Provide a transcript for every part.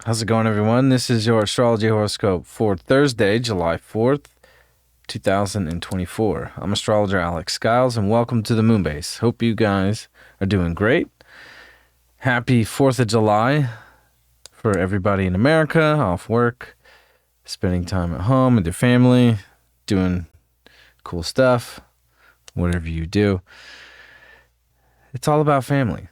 How's it going, everyone? This is your Astrology Horoscope for Thursday, July 4th, 2024. I'm astrologer Alex Skyles, and welcome to the Moonbase. Hope you guys are doing great. Happy 4th of July for everybody in America, off work, spending time at home with your family, doing cool stuff, whatever you do. It's all about family,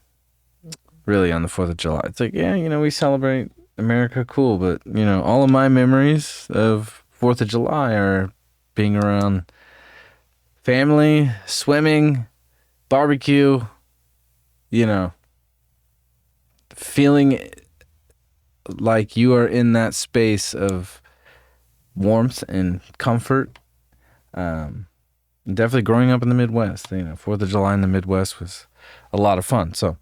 really, on the 4th of July. It's like, we celebrate America, cool, but, all of my memories of 4th of July are being around family, swimming, barbecue, feeling like you are in that space of warmth and comfort. Definitely growing up in the Midwest, 4th of July in the Midwest was a lot of fun. So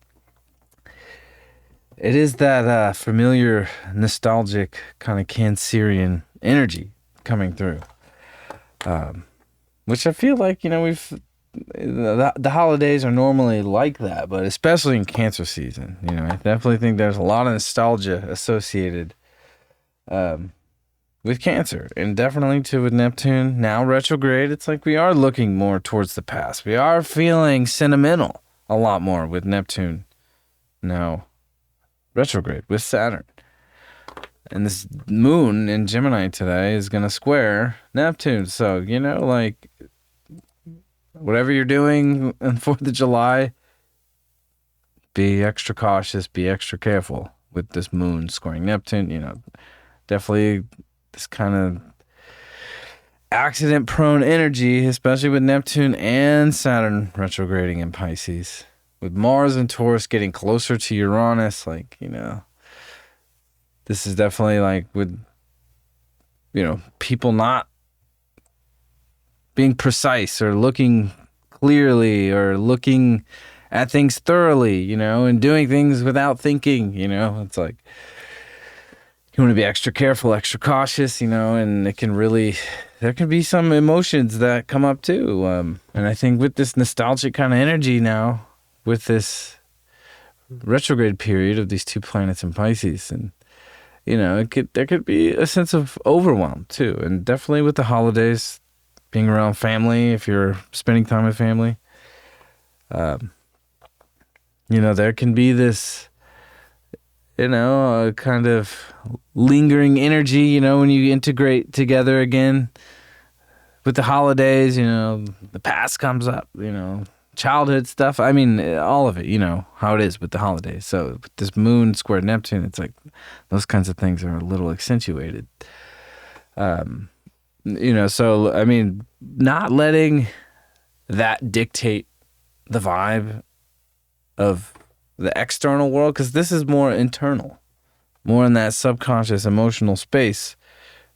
it is that familiar, nostalgic kind of Cancerian energy coming through, which I feel like, the holidays are normally like that, but especially in Cancer season, I definitely think there's a lot of nostalgia associated with Cancer, and definitely too with Neptune now retrograde. It's like we are looking more towards the past. We are feeling sentimental a lot more with Neptune now retrograde with Saturn. And this moon in Gemini today is going to square Neptune. So, whatever you're doing on 4th of July, be extra cautious, be extra careful with this moon squaring Neptune. Definitely this kind of accident-prone energy, especially with Neptune and Saturn retrograding in Pisces. With Mars and Taurus getting closer to Uranus, this is definitely like with, people not being precise or looking clearly or looking at things thoroughly, and doing things without thinking, it's like you want to be extra careful, extra cautious, and there can be some emotions that come up too. And I think with this nostalgic kind of energy now, with this retrograde period of these two planets in Pisces, and there could be a sense of overwhelm too, and definitely with the holidays, being around family, if you're spending time with family, there can be this, kind of lingering energy, when you integrate together again with the holidays. The past comes up, childhood stuff. I mean, all of it, how it is with the holidays. So with this moon square Neptune, it's like those kinds of things are a little accentuated. So, I mean, not letting that dictate the vibe of the external world, because this is more internal, more in that subconscious emotional space,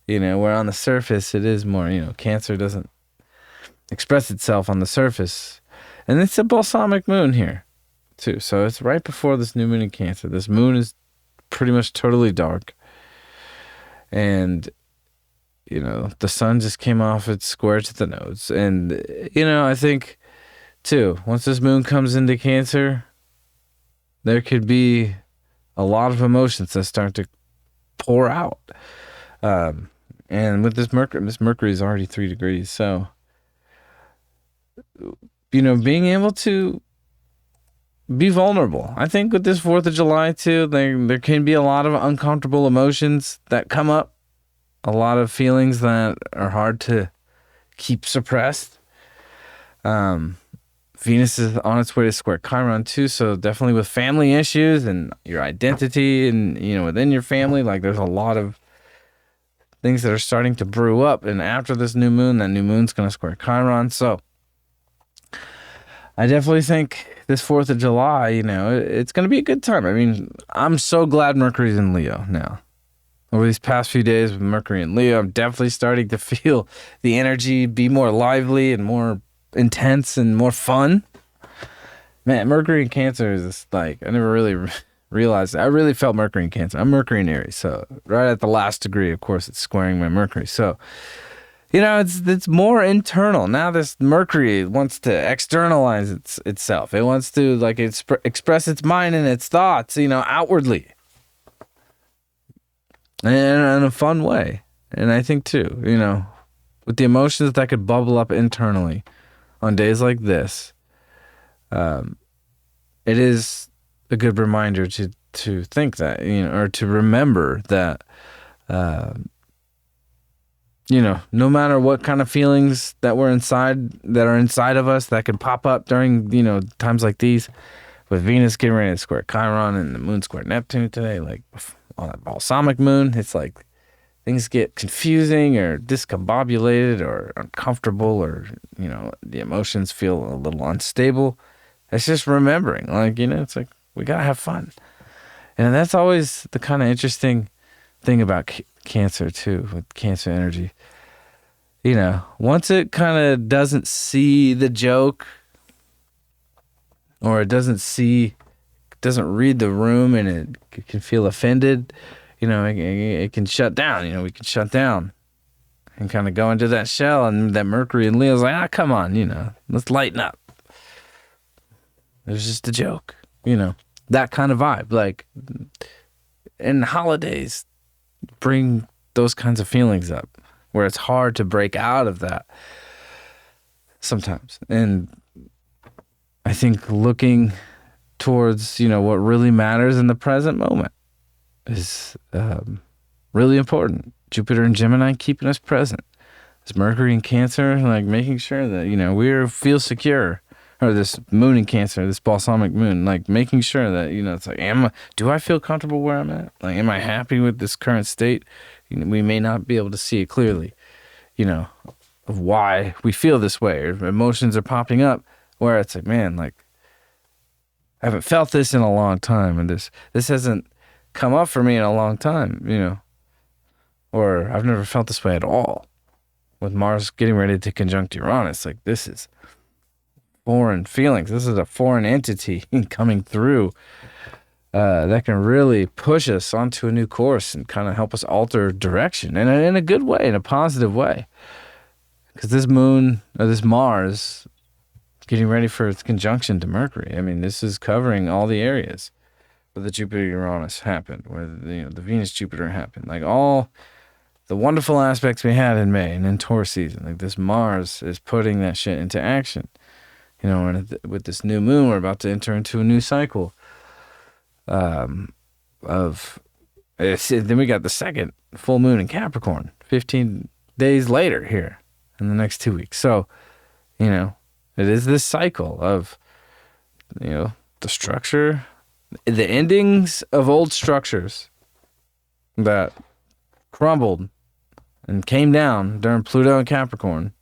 where on the surface it is more, Cancer doesn't express itself on the surface. And it's a balsamic moon here, too. So it's right before this new moon in Cancer. This moon is pretty much totally dark. And, the sun just came off its square to the nodes. And, I think, too, once this moon comes into Cancer, there could be a lot of emotions that start to pour out. And with this Mercury is already 3 degrees. So, being able to be vulnerable. I think with this 4th of July too, there can be a lot of uncomfortable emotions that come up, a lot of feelings that are hard to keep suppressed. Venus is on its way to square Chiron too, so definitely with family issues and your identity and, within your family, like there's a lot of things that are starting to brew up. And after this new moon, that new moon's going to square Chiron. So I definitely think this 4th of July, it's going to be a good time. I mean, I'm so glad Mercury's in Leo now. Over these past few days with Mercury in Leo, I'm definitely starting to feel the energy be more lively and more intense and more fun. Man, Mercury in Cancer is just like, I never really realized it. I really felt Mercury in Cancer. I'm Mercury in Aries, so right at the last degree, of course, it's squaring my Mercury. So it's more internal. Now this Mercury wants to externalize itself. It wants to express its mind and its thoughts, outwardly. and in a fun way. And I think too, with the emotions that could bubble up internally on days like this, it is a good reminder to think that, or to remember that, no matter what kind of feelings that are inside of us that can pop up during, times like these, with Venus getting ready to square Chiron and the moon square Neptune today, like on that balsamic moon, it's like things get confusing or discombobulated or uncomfortable, or, the emotions feel a little unstable. It's just remembering, like, it's like we got to have fun. And that's always the kind of interesting thing about Cancer too, with Cancer energy. Once it kind of doesn't see the joke, or it doesn't read the room, and it can feel offended, it can shut down. We can shut down and kind of go into that shell, and that Mercury and Leo's like, come on, let's lighten up. It was just a joke, that kind of vibe. Like, and holidays bring those kinds of feelings up, where it's hard to break out of that sometimes. And I think looking towards, what really matters in the present moment is really important. Jupiter and Gemini keeping us present. This Mercury in Cancer, like making sure that, we feel secure. Or this moon in Cancer, this balsamic moon, like making sure that, it's like, do I feel comfortable where I'm at? Like, am I happy with this current state? We may not be able to see it clearly, of why we feel this way, or emotions are popping up where it's like, man, like, I haven't felt this in a long time, and this hasn't come up for me in a long time, or I've never felt this way at all. With Mars getting ready to conjunct Uranus, like, this is foreign feelings. This is a foreign entity coming through that can really push us onto a new course and kind of help us alter direction, and in a good way, in a positive way. Because this moon, or this Mars, getting ready for its conjunction to Mercury. I mean, this is covering all the areas where the Jupiter-Uranus happened, where the Venus-Jupiter happened. Like, all the wonderful aspects we had in May and in Taurus season. Like, this Mars is putting that shit into action. And with this new moon, we're about to enter into a new cycle then we got the second full moon in Capricorn 15 days later here in the next 2 weeks. So, it is this cycle of, the structure, the endings of old structures that crumbled and came down during Pluto and Capricorn,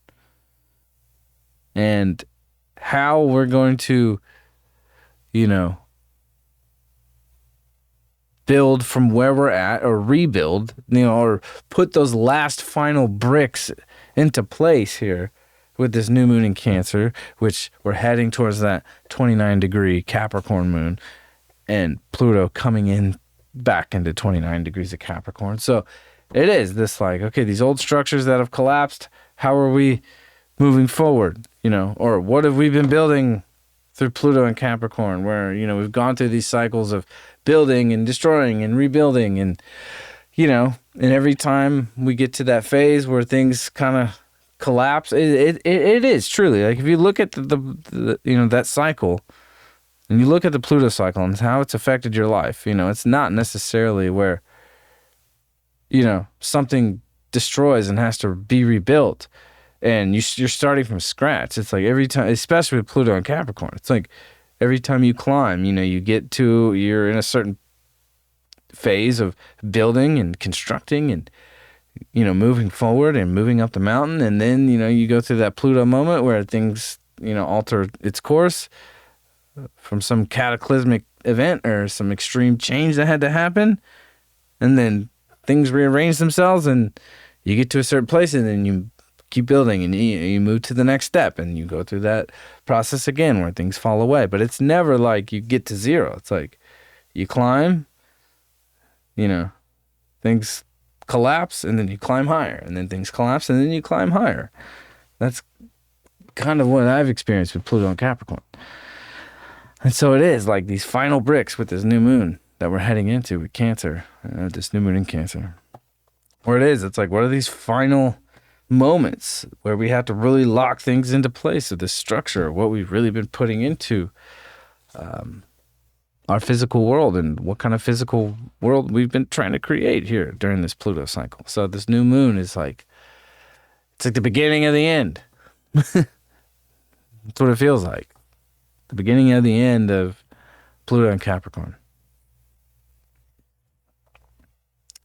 and how we're going to, build from where we're at, or rebuild, or put those last final bricks into place here with this new moon in Cancer, which we're heading towards that 29-degree Capricorn moon, and Pluto coming in back into 29 degrees of Capricorn. So it is this, like, okay, these old structures that have collapsed, how are we moving forward? Or what have we been building through Pluto and Capricorn, where, we've gone through these cycles of building and destroying and rebuilding, and, and every time we get to that phase where things kind of collapse, it is truly, like, if you look at the that cycle, and you look at the Pluto cycle and how it's affected your life, it's not necessarily where, something destroys and has to be rebuilt, and you're starting from scratch. It's like every time, especially with Pluto and Capricorn, it's like every time you climb, you're in a certain phase of building and constructing and, moving forward and moving up the mountain. And then, you go through that Pluto moment where things, alter its course from some cataclysmic event or some extreme change that had to happen. And then things rearrange themselves, and you get to a certain place, and then you keep building, and you move to the next step, and you go through that process again where things fall away. But it's never like you get to zero. It's like you climb, things collapse, and then you climb higher, and then things collapse, and then you climb higher. That's kind of what I've experienced with Pluto and Capricorn. And so it is like these final bricks with this new moon that we're heading into with Cancer, this new moon in Cancer. where it is. It's like, what are these final moments where we have to really lock things into place of this structure, what we've really been putting into our physical world and what kind of physical world we've been trying to create here during this Pluto cycle. So this new moon is like, it's like the beginning of the end. That's what it feels like. The beginning of the end of Pluto and Capricorn.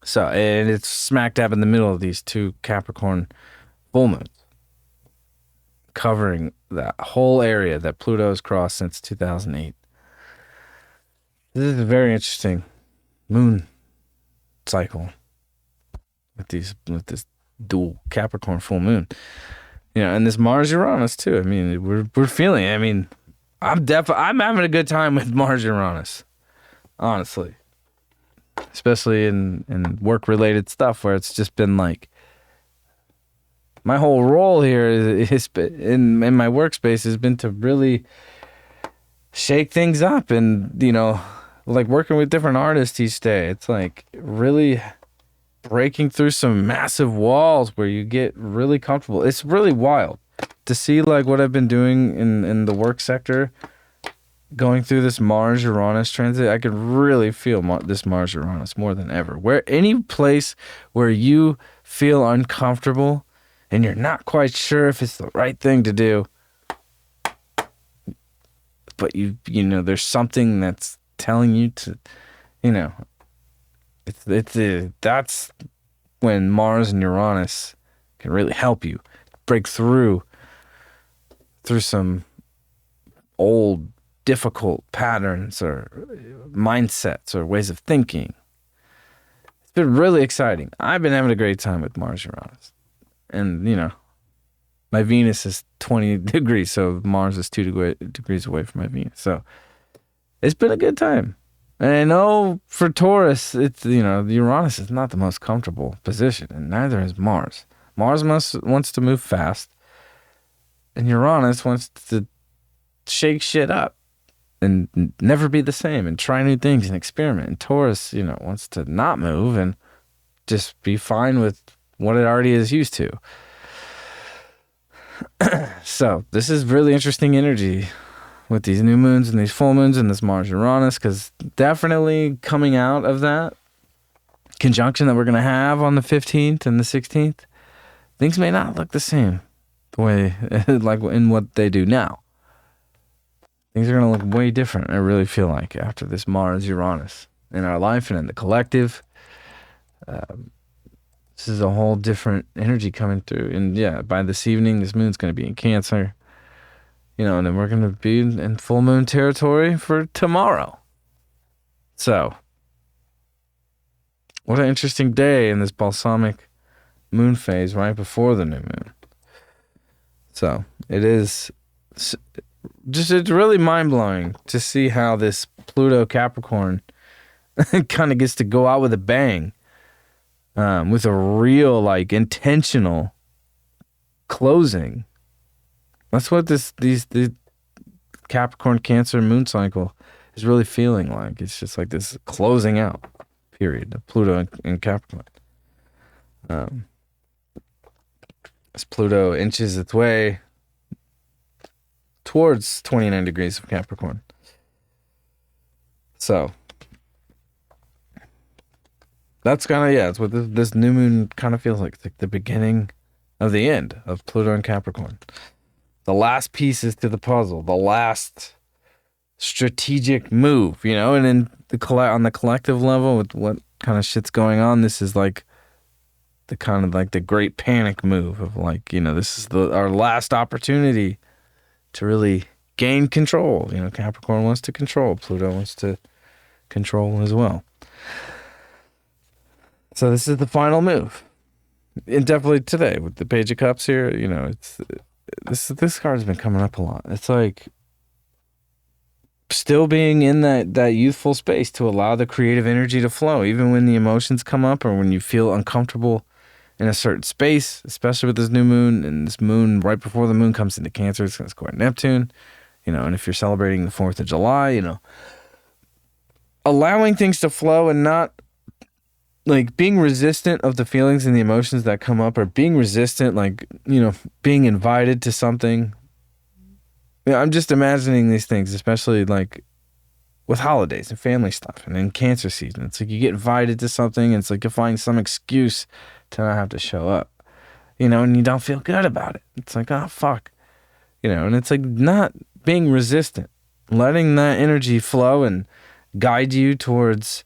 So, and it's smack dab in the middle of these two Capricorn full moons, covering that whole area that Pluto has crossed since 2008. This is a very interesting moon cycle with this dual Capricorn full moon. And this Mars Uranus too. I mean, we're feeling it. I mean, I'm having a good time with Mars Uranus, honestly. Especially in work related stuff where it's just been like, my whole role here is in my workspace has been to really shake things up and, like working with different artists each day. It's like really breaking through some massive walls where you get really comfortable. It's really wild to see like what I've been doing in the work sector, going through this Mars Uranus transit. I can really feel this Mars Uranus more than ever. Where any place where you feel uncomfortable and you're not quite sure if it's the right thing to do, but you there's something that's telling you to, that's when Mars and Uranus can really help you break through some old difficult patterns or mindsets or ways of thinking. It's been really exciting. I've been having a great time with Mars Uranus. And, my Venus is 20 degrees, so Mars is 2 degrees away from my Venus. So it's been a good time. And I know for Taurus, it's, Uranus is not the most comfortable position, and neither is Mars. Mars wants to move fast, and Uranus wants to shake shit up and never be the same and try new things and experiment. And Taurus, wants to not move and just be fine with what it already is used to. So this is really interesting energy with these new moons and these full moons and this Mars Uranus, because definitely coming out of that conjunction that we're going to have on the 15th and the 16th, things may not look the same the way like in what they do now. Things are going to look way different, I really feel like, after this Mars Uranus in our life and in the collective. This is a whole different energy coming through. And yeah, by this evening, this moon's going to be in Cancer. And then we're going to be in full moon territory for tomorrow. So, what an interesting day in this balsamic moon phase right before the new moon. So, it's really mind-blowing to see how this Pluto Capricorn kind of gets to go out with a bang, with a real, like, intentional closing. That's what the Capricorn Cancer moon cycle is really feeling like. It's just like this closing out period of Pluto and Capricorn. As Pluto inches its way towards 29 degrees of Capricorn. So that's kind of, it's what this new moon kind of feels like. It's like the beginning of the end of Pluto and Capricorn. The last pieces to the puzzle, the last strategic move, and then on the collective level with what kind of shit's going on, this is like the kind of like the great panic move of like, this is our last opportunity to really gain control. Capricorn wants to control, Pluto wants to control as well. So this is the final move. And definitely today with the Page of Cups here, it's this card's been coming up a lot. It's like still being in that youthful space to allow the creative energy to flow, even when the emotions come up or when you feel uncomfortable in a certain space, especially with this new moon. And this moon right before the moon comes into Cancer, it's going to square Neptune, and if you're celebrating the 4th of July, allowing things to flow and not like being resistant of the feelings and the emotions that come up, or being resistant, like, being invited to something. I'm just imagining these things, especially like with holidays and family stuff and in Cancer season. It's like you get invited to something and it's like you find some excuse to not have to show up, and you don't feel good about it. It's like, oh, fuck, and it's like not being resistant, letting that energy flow and guide you towards,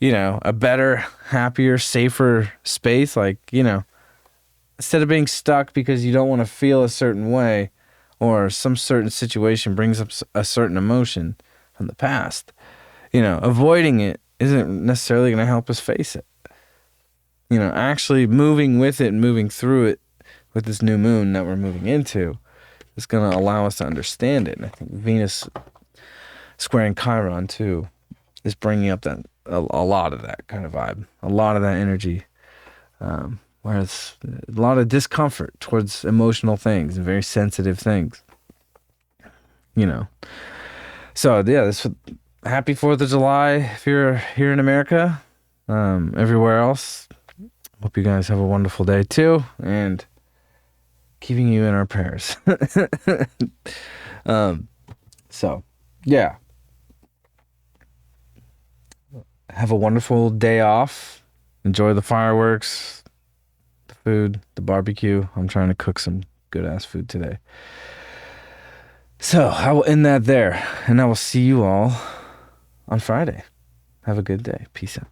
a better, happier, safer space. Like, instead of being stuck because you don't want to feel a certain way or some certain situation brings up a certain emotion from the past, avoiding it isn't necessarily going to help us face it. Actually moving with it and moving through it with this new moon that we're moving into is going to allow us to understand it. And I think Venus squaring Chiron too is bringing up that a lot of that kind of vibe, a lot of that energy, where it's a lot of discomfort towards emotional things and very sensitive things, So yeah, happy 4th of July if you're here in America. Everywhere else, hope you guys have a wonderful day too, and keeping you in our prayers. So yeah, have a wonderful day off. Enjoy the fireworks, the food, the barbecue. I'm trying to cook some good ass food today. So I will end that there, and I will see you all on Friday. Have a good day. Peace out.